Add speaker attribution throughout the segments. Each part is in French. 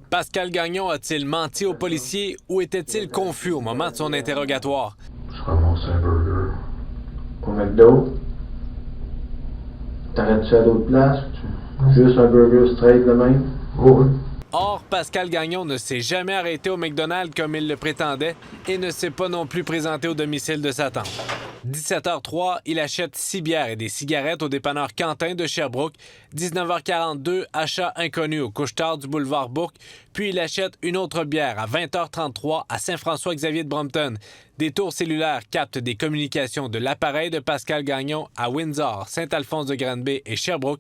Speaker 1: Pascal Gagnon a-t-il menti aux policiers ou était-il confus au moment de son interrogatoire?
Speaker 2: Je ramasse un burger. Au McDo. T'arrêtes-tu à d'autres places? Juste un burger straight de même? Oui.
Speaker 1: Or, Pascal Gagnon ne s'est jamais arrêté au McDonald's comme il le prétendait et ne s'est pas non plus présenté au domicile de sa tante. 17h03, il achète 6 bières et des cigarettes au dépanneur Quentin de Sherbrooke. 19h42, achat inconnu au couche-tard du boulevard Bourque. Puis il achète une autre bière à 20h33 à Saint-François-Xavier de Brompton. Des tours cellulaires captent des communications de l'appareil de Pascal Gagnon à Windsor, Saint-Alphonse-de-Granby et Sherbrooke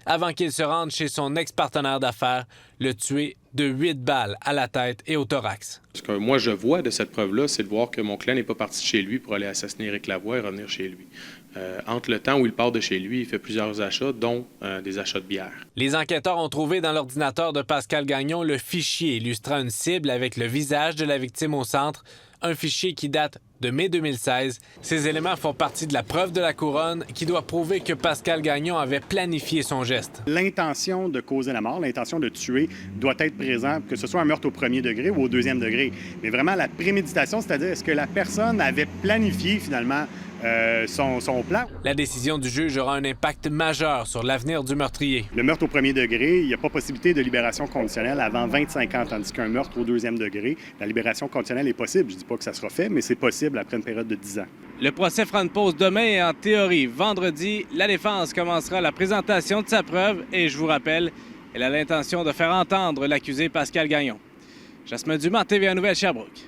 Speaker 1: avant qu'il se rende chez son ex-partenaire d'affaires, le tuer de 8 balles à la tête et au thorax.
Speaker 3: Ce que moi je vois de cette preuve-là, c'est de voir que mon client n'est pas parti chez lui pour aller assassiner Éric Lavoie et revenir chez lui. Entre le temps où il part de chez lui, il fait plusieurs achats, dont des achats de bière.
Speaker 1: Les enquêteurs ont trouvé dans l'ordinateur de Pascal Gagnon le fichier illustrant une cible avec le visage de la victime au centre, un fichier qui date de mai 2016. Ces éléments font partie de la preuve de la couronne qui doit prouver que Pascal Gagnon avait planifié son geste.
Speaker 4: L'intention de causer la mort, l'intention de tuer doit être présente, que ce soit un meurtre au premier degré ou au deuxième degré. Mais vraiment la préméditation, c'est-à-dire est-ce que la personne avait planifié finalement son plan.
Speaker 1: La décision du juge aura un impact majeur sur l'avenir du meurtrier.
Speaker 4: Le meurtre au premier degré, il n'y a pas possibilité de libération conditionnelle avant 25 ans, tandis qu'un meurtre au deuxième degré, la libération conditionnelle est possible. Je ne dis pas que ça sera fait, mais c'est possible après une période de 10 ans.
Speaker 1: Le procès fera une pause demain et en théorie, vendredi, la défense commencera la présentation de sa preuve et je vous rappelle, elle a l'intention de faire entendre l'accusé Pascal Gagnon. Jasmin Dumas, TVA Nouvelle Sherbrooke.